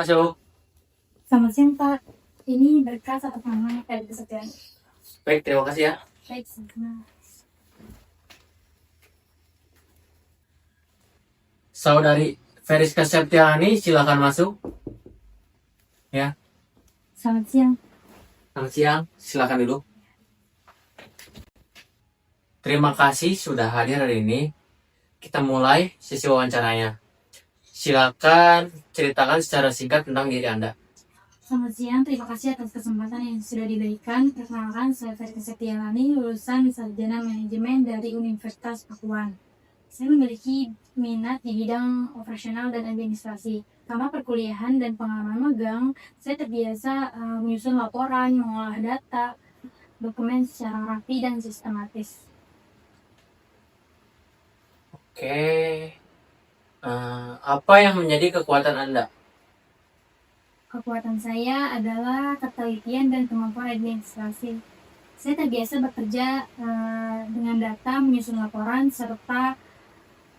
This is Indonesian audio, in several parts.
Masuk. Selamat siang, Pak. Ini berkas atas nama Ferry Kesepian. Baik, terima kasih ya. Baik, sama. Saudari Feriska Septiani, silakan masuk. Ya, Selamat siang. selamat siang. Silakan duduk. Terima kasih sudah hadir hari ini. Kita mulai sesi wawancaranya. Silakan ceritakan secara singkat tentang diri Anda. Selamat siang. Terima kasih atas kesempatan yang sudah diberikan. Perkenalkan, saya Ferry Kesepiani, lulusan Sarjana Manajemen dari Universitas Pakuan. Saya memiliki minat di bidang operasional dan administrasi. Selama perkuliahan dan pengalaman magang, saya terbiasa menyusun laporan, mengolah data, dokumen secara rapi dan sistematis. Oke. Apa yang menjadi kekuatan Anda? Kekuatan saya adalah ketelitian dan kemampuan administrasi. Saya terbiasa bekerja dengan data, menyusun laporan, serta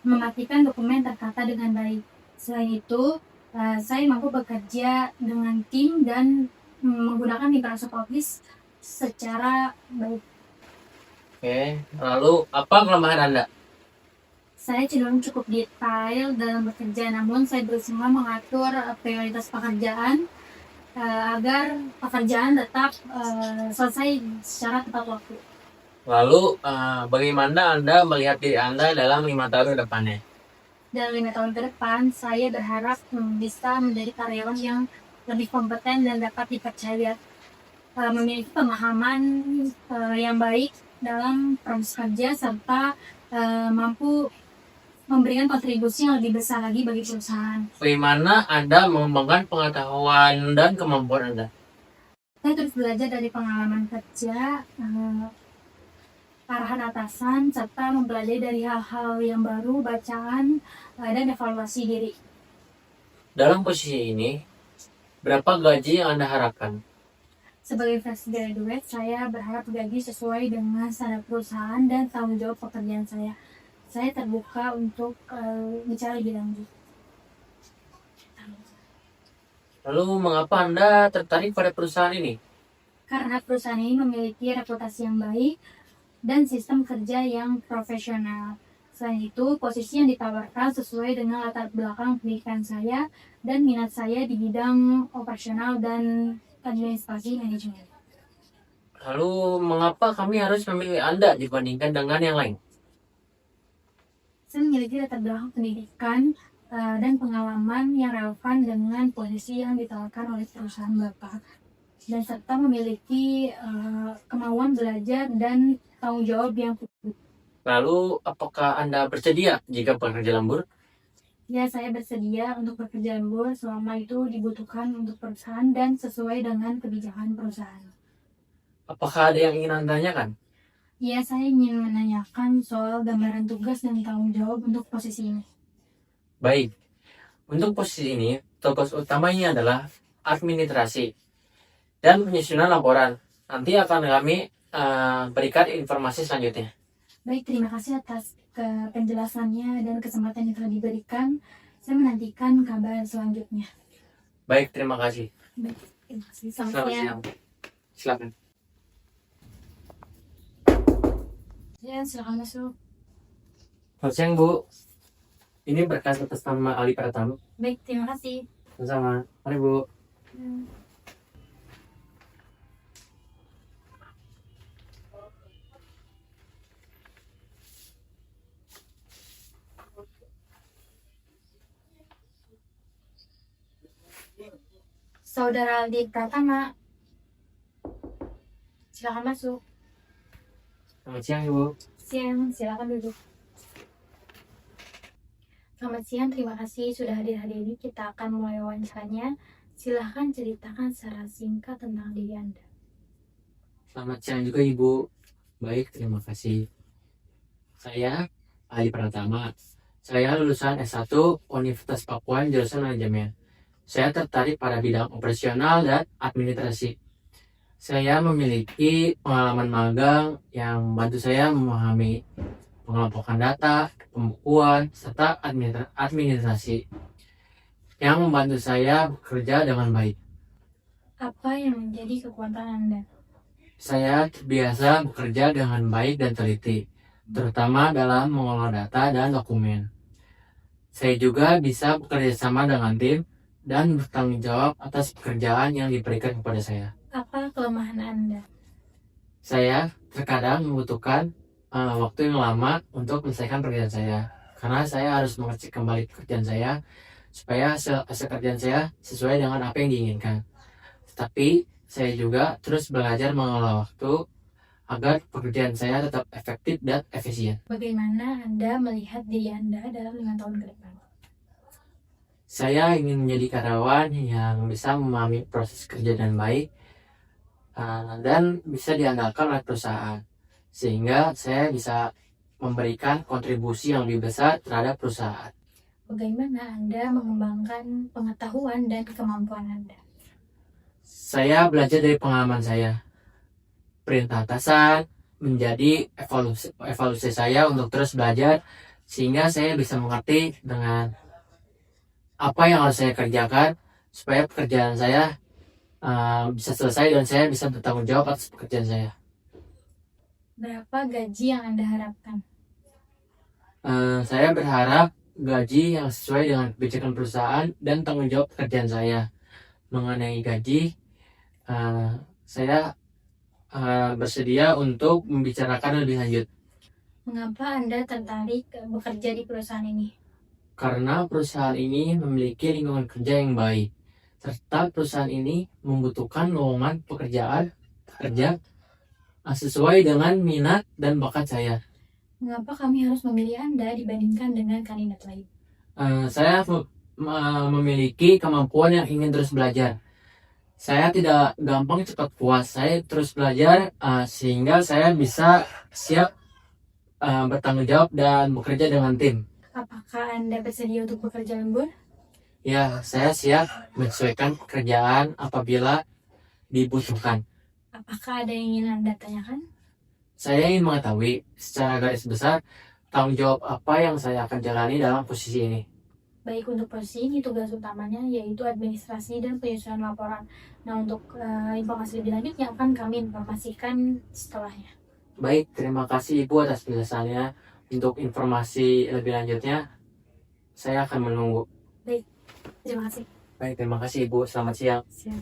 memastikan dokumen tertata dengan baik. Selain itu, saya mampu bekerja dengan tim dan menggunakan Microsoft Office secara baik. Oke. Lalu, apa kelemahan Anda? Saya cenderung cukup detail dalam bekerja, namun saya berusaha mengatur prioritas pekerjaan agar pekerjaan tetap selesai secara tepat waktu. Lalu, bagaimana Anda melihat diri Anda dalam 5 tahun ke depannya? Dalam 5 tahun ke depan, saya berharap bisa menjadi karyawan yang lebih kompeten dan dapat dipercaya, memiliki pemahaman yang baik dalam proses kerja, serta mampu memberikan kontribusi yang lebih besar lagi bagi perusahaan. Bagaimana Anda mengembangkan pengetahuan dan kemampuan Anda? Saya terus belajar dari pengalaman kerja, arahan atasan, serta mempelajari dari hal-hal yang baru, bacaan, dan evaluasi diri. Dalam posisi ini, berapa gaji yang Anda harapkan? Sebagai fresh graduate, saya berharap gaji sesuai dengan standar perusahaan dan tanggung jawab pekerjaan saya. Saya terbuka untuk bicara lebih lanjut. Lalu, mengapa Anda tertarik pada perusahaan ini? Karena perusahaan ini memiliki reputasi yang baik dan sistem kerja yang profesional. Selain itu, posisi yang ditawarkan sesuai dengan latar belakang pendidikan saya dan minat saya di bidang operasional dan administrasi manajemen. Lalu, mengapa kami harus memilih Anda dibandingkan dengan yang lain? Saya memiliki latar belakang pendidikan dan pengalaman yang relevan dengan posisi yang ditawarkan oleh perusahaan Bapak, dan serta memiliki kemauan belajar dan tanggung jawab yang kuat. Lalu, apakah Anda bersedia jika bekerja lembur? Ya, saya bersedia untuk bekerja lembur selama itu dibutuhkan untuk perusahaan dan sesuai dengan kebijakan perusahaan. Apakah ada yang ingin Anda tanyakan? Ya, saya ingin menanyakan soal gambaran tugas dan tanggung jawab untuk posisi ini. Baik, untuk posisi ini, tugas utamanya adalah administrasi dan penyusunan laporan. Nanti akan kami berikan informasi selanjutnya. Baik, terima kasih atas penjelasannya dan kesempatan yang telah diberikan. Saya menantikan kabar selanjutnya. Baik, terima kasih. Baik, terima kasih. Selamat Selamat siang. siang. Silakan. Ya, silakan masuk. Selamat siang, Bu. Ini berkas atas nama Ali Pratama. Baik, terima kasih. Sama-sama. Mari, Bu. Saudara Aldi Pratama, silakan masuk. Selamat siang, Ibu. Siang, silakan duduk. Selamat siang, terima kasih sudah hadir hari ini. Kita akan mulai wawancaranya. Silahkan ceritakan secara singkat tentang diri Anda. Selamat siang juga, Ibu. Baik, terima kasih. Saya Ali Pratama. Saya lulusan S1 Universitas Pakuan jurusan manajemen. Saya tertarik pada bidang operasional dan administrasi. Saya memiliki pengalaman magang yang membantu saya memahami pengelompokan data, pembukuan, serta administrasi. yang membantu saya bekerja dengan baik. Apa yang menjadi kekuatan Anda? Saya terbiasa bekerja dengan baik dan teliti, terutama dalam mengolah data dan dokumen. Saya juga bisa bekerja sama dengan tim dan bertanggung jawab atas pekerjaan yang diberikan kepada saya. Apa kelemahan Anda? Saya terkadang membutuhkan waktu yang lama untuk menyelesaikan pekerjaan saya, karena saya harus mengecek kembali pekerjaan saya supaya hasil kerjaan saya sesuai dengan apa yang diinginkan. Tetapi saya juga terus belajar mengelola waktu agar pekerjaan saya tetap efektif dan efisien. Bagaimana Anda melihat diri Anda dalam 5 tahun ke depan? Saya ingin menjadi karyawan yang bisa memahami proses kerja dengan baik dan bisa diandalkan oleh perusahaan, sehingga saya bisa memberikan kontribusi yang lebih besar terhadap perusahaan. Bagaimana Anda mengembangkan pengetahuan dan kemampuan Anda? Saya belajar dari pengalaman saya. Perintah atasan menjadi evaluasi saya untuk terus belajar, sehingga saya bisa mengerti dengan apa yang harus saya kerjakan supaya pekerjaan saya bisa selesai dan saya bisa bertanggung jawab atas pekerjaan saya. Berapa gaji yang Anda harapkan? Saya berharap gaji yang sesuai dengan kebijakan perusahaan dan tanggung jawab pekerjaan saya. Mengenai gaji, saya bersedia untuk membicarakan lebih lanjut. Mengapa Anda tertarik bekerja di perusahaan ini? Karena perusahaan ini memiliki lingkungan kerja yang baik, serta perusahaan ini membutuhkan lowongan pekerja sesuai dengan minat dan bakat saya. Mengapa kami harus memilih Anda dibandingkan dengan kandidat lain? Saya memiliki kemampuan yang ingin terus belajar. Saya tidak gampang cepat puas. Saya terus belajar sehingga saya bisa siap bertanggung jawab dan bekerja dengan tim. Apakah Anda bersedia untuk bekerja lembur? Ya, saya siap menyesuaikan pekerjaan apabila dibutuhkan. Apakah ada yang ingin Anda tanyakan? Saya ingin mengetahui secara garis besar tanggung jawab apa yang saya akan jalani dalam posisi ini. Baik, untuk posisi ini tugas utamanya yaitu administrasi dan penyusunan laporan. Nah, untuk informasi lebih lanjutnya akan kami informasikan setelahnya. Baik, terima kasih Ibu atas penjelasannya. Untuk informasi lebih lanjutnya, saya akan menunggu. Terima kasih. Baik, terima kasih Ibu. Selamat siang. Siap.